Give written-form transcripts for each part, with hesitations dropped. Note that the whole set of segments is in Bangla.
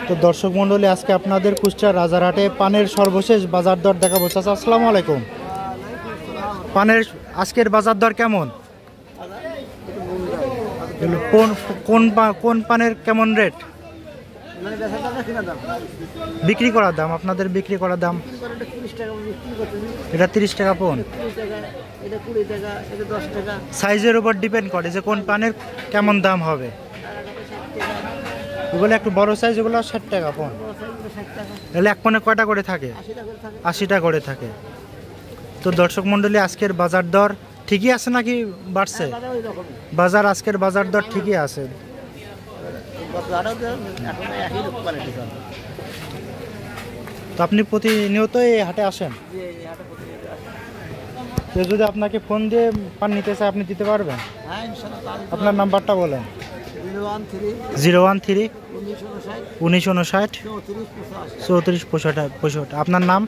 তো দর্শক মণ্ডলী, আজকে আপনাদের কুষ্টিয়া রাজারহাটে পানের সর্বশেষ বাজার দর দেখাবো। চাচা আসসালামু আলাইকুম। পানের আজকের বাজার দর কেমন? কোন পানের কেমন রেট? বিক্রি করার দাম, আপনাদের বিক্রি করার দাম এটা 30 টাকা পন। সাইজের উপর ডিপেন্ড করে যে কোন পানের কেমন দাম হবে। এগুলো একটু বড় সাইজ, এগুলো 60 টাকা পন। তাহলে এক পনে কয়টা করে থাকে? 80টা করে থাকে। তো দর্শক মণ্ডলী, আজকের বাজার দর ঠিকই আছে নাকি বাড়ছে? বাজার আজকের বাজার দর ঠিকই আছে। তো আপনি প্রতিনিয়ত এই হাটে আসেন? কেউ যদি আপনাকে ফোন দিয়ে পান নিতে চায় আপনি দিতে পারবেন? আপনার নাম্বারটা বলেন। 013 1959 34 65। আপনার নাম?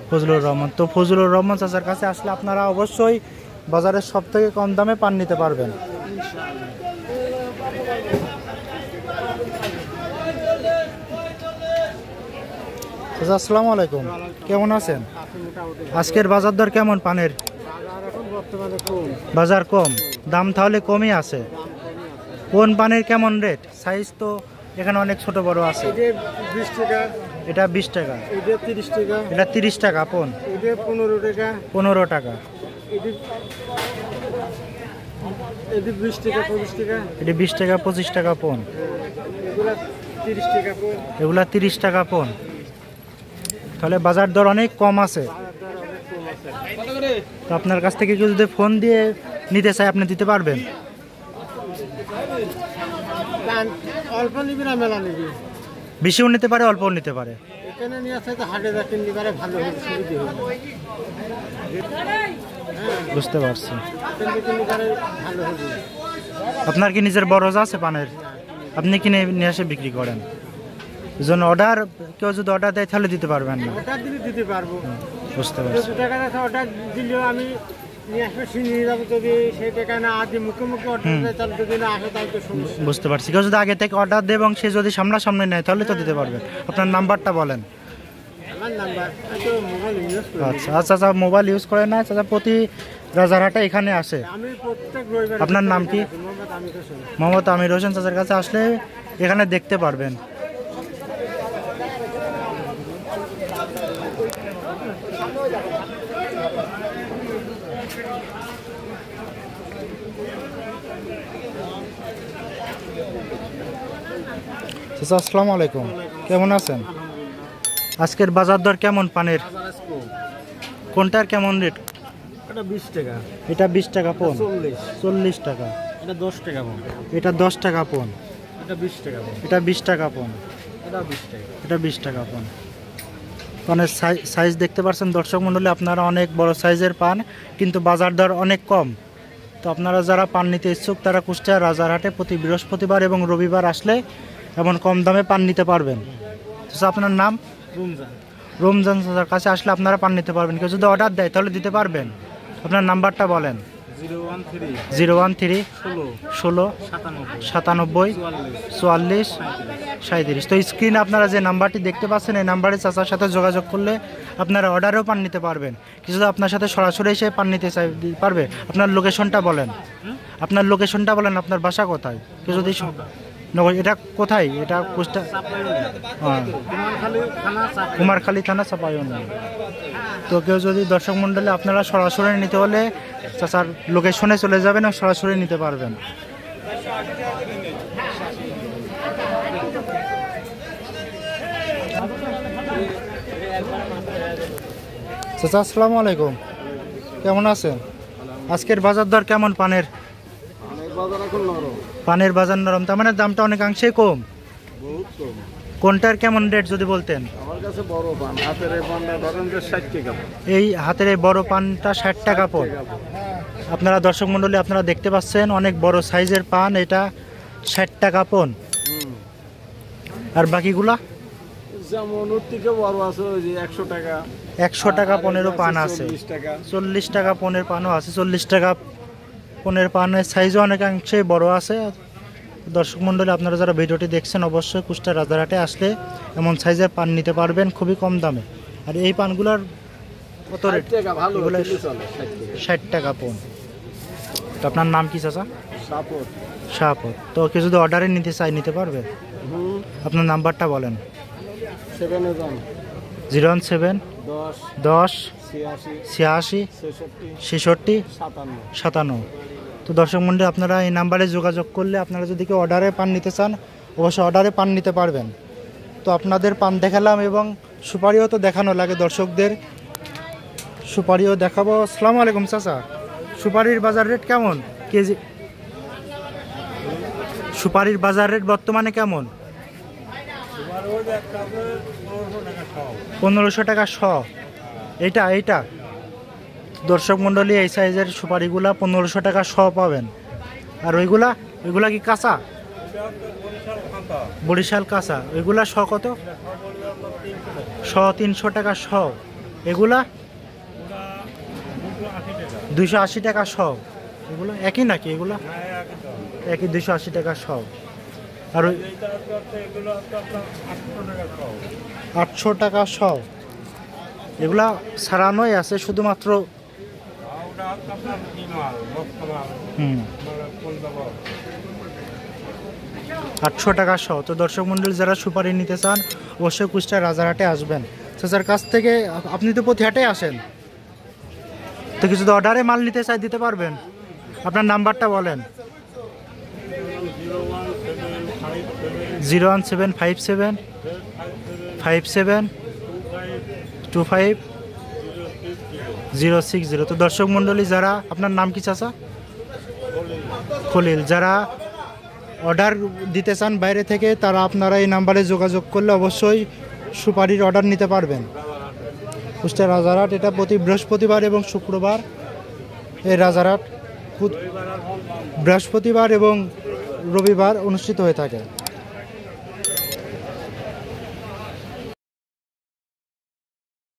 ফজলুর রহমান। তো ফজলুর রহমান চাচার কাছে আসলে আপনারা অবশ্যই বাজারের সব থেকে কম দামে পান নিতে পারবেন। চাচা আসসালামু আলাইকুম, কেমন আছেন? আজকের বাজার দর কেমন পানের? বাজার কম, দাম তাহলে কমই আছে। কোন পানের কেমন রেট? সাইজ তো এখানে অনেক ছোট বড় আছে। এটা 20 টাকা, এটা 30 টাকা পন, 15 টাকা, এটা 20 টাকা 25 টাকা পন, এগুলা 30 টাকা পন। তাহলে বাজার দর অনেক কম আছে। তো আপনার কাছ থেকে কেউ যদি ফোন দিয়ে নিতে চায় আপনি দিতে পারবেন? অল্প নিবি না মেলা নিবি? বেশিও নিতে পারে, অল্পও নিতে পারে। এখানে নিয়ে আসতে হাটে যাকে নিতে পারে, ভালো হবে, সুবিধা হবে। বুঝতে পারছি। ভালো হবে। আপনার কি নিজের বরজ আছে পানের? আপনি কিনে নিয়ে এসে বিক্রি করেন? জন্য অর্ডার, কেউ যদি অর্ডার দেয় তাহলে দিতে পারবেন না? অর্ডার দিলে দিতে পারবো। বুঝতে পারছি। অর্ডার দিলেও আমি নিয়ে আসবে, নিয়ে যাবো। যদি সেই টাকা না আদি মুখোমুখি অর্ডার দেয় তাহলে যদি না আসে তাহলে তো সমস্যা। বুঝতে পারছি। কেউ যদি আগে থেকে অর্ডার দেয় এবং সে যদি সামনাসামনি নেয় তাহলে তো দিতে পারবেন। আপনার নাম্বারটা বলেন। আমার নাম্বার, আমি তো মোবাইল ইউজ করি। আচ্ছা আচ্ছা, মোবাইল ইউজ করে না চাচা, প্রতি রাজারহাটে এখানে আসে। আমি প্রত্যেক রবিবার। আপনার নাম কি? মোহাম্মদ আমির হোসেন। চাচার কাছে আসলে এখানে দেখতে পারবেন। চাচা আসসালামু আলাইকুম, কেমন আছেন? আজকের বাজার দর কেমন পানের? কোনটার কেমন রেট? এটা 20 টাকা, এটা 20 টাকা পন, 40 টাকা, এটা 10 টাকা পন, এটা 10 টাকা পন, এটা 20 টাকা পন, এটা 20 টাকা পন, এটা 20 টাকা, এটা 20 টাকা পন। পানের সাইজ দেখতে পাচ্ছেন দর্শক মণ্ডলী, আপনারা অনেক বড় সাইজের পান, কিন্তু বাজার দর অনেক কম। তো আপনারা যারা পান নিতে ইচ্ছুক তারা কুষ্টিয়া রাজারহাটে প্রতি বৃহস্পতিবার এবং রবিবার আসলে এমন কম দামে পান নিতে পারবেন। আপনার নাম? রমজান। রমজান চাচার কাছে আসলে আপনারা পান নিতে পারবেন। কেউ যদি অর্ডার দেয় তাহলে দিতে পারবেন। আপনার নাম্বারটা বলেন। 013 16 97 44 37। তো স্ক্রিনে আপনারা যে নাম্বারটি দেখতে পাচ্ছেন এই নাম্বারে চাচার সাথে যোগাযোগ করলে আপনারা অর্ডারেও পান নিতে পারবেন। কিছু আপনার সাথে সরাসরি এসে পান নিতে পারবে। আপনার লোকেশনটা বলেন, আপনার লোকেশনটা বলেন, আপনার বাসা কোথায়? কেউ যদি এটা কোথায়? এটা কুষ্টিয়া, কুমারখালী থানা, চাঁপাইনবাবগঞ্জ। তো কেউ যদি দর্শক মণ্ডলী আপনারা সরাসরি নিতে হলে চাচার লোকেশনে চলে যাবেন আর সরাসরি নিতে পারবেন। চাচা আসসালামু আলাইকুম, কেমন আছেন? আজকের বাজার দর কেমন পানের? পানের বাজার নরম, তার মানে দামটা অনেকাংশেই কম। কোনটার কেমন রেট যদি বলতেন? আমার কাছে বড় পান, হাতের এই পানটা ধরেন যে 60 টাকা। এই হাতের এই বড় পানটা 60 টাকা পন। আপনারা দর্শক মণ্ডলী আপনারা দেখতে পাচ্ছেন অনেক বড় সাইজের পান, এটা 60 টাকা পন। আর বাকিগুলা যেমন ওর থেকে বড় আছে ওই যে 100 টাকা, 100 টাকা পনেরও পান আছে, 40 টাকা পনের পানও আছে, 40 টাকা পনের পানের সাইজও অনেকাংশেই বড় আছে। দর্শক মণ্ডলী, আপনারা যারা ভিডিওটি দেখছেন অবশ্যই কুষ্টিয়া রাজারহাটে আসলে এমন সাইজের পান নিতে পারবেন খুবই কম দামে। আর এই পানগুলোর কত রেট? 60 টাকা পণ। তো আপনার নাম কি চাচা? শাহপত। তো কেউ যদি অর্ডারে নিতে চাই নিতে পারবে? আপনার নাম্বারটা বলেন। 017 10 86 66 57। তো দর্শক মণ্ডলী, আপনারা এই নাম্বারে যোগাযোগ করলে আপনারা যদি কেউ অর্ডারে পান নিতে চান অবশ্যই অর্ডারে পান নিতে পারবেন। তো আপনাদের পান দেখালাম এবং সুপারিও তো দেখানো লাগে দর্শকদের, সুপারিও দেখাবো। আসসালামু আলাইকুম চাচা, সুপারির বাজার রেট কেমন কেজি? সুপারির বাজার রেট বর্তমানে কেমন? 1500 টাকা শ। এইটা দর্শক মণ্ডলী, এই সাইজের সুপারিগুলা 1500 টাকা শ পাবেন। আর ওইগুলা কি কাঁচা? বরিশাল কাঁচা। ওইগুলা শ কত? 300 টাকা শ। এগুলা 280 টাকা শ। এগুলো একই নাকি? এগুলা একই 280 টাকা শ। আর ওই 800 টাকা শ। এগুলা সারানোই আছে শুধুমাত্র। 800 টাকা শ। তো দর্শক মণ্ডলী, যারা সুপারি নিতে চান অবশ্যই কুষ্টিয়া রাজারহাটে আসবেন। চাচার কাছ থেকে আপনি তো প্রতি হাটে আসেন, তো কিছু অর্ডারে মাল নিতে চাই দিতে পারবেন? আপনার নাম্বারটা বলেন। 01757 57 25 060। তো দর্শক মণ্ডলী, যারা, আপনার নাম কি চাচা? খলিল। যারা অর্ডার দিতে চান বাইরে থেকে তারা আপনারা এই নাম্বারে যোগাযোগ করলে অবশ্যই সুপারির অর্ডার নিতে পারবেন। কুষ্টিয়া রাজারহাট, এটা প্রতি বৃহস্পতিবার এবং শুক্রবার এই রাজারহাট বৃহস্পতিবার এবং রবিবার অনুষ্ঠিত হয়ে থাকে।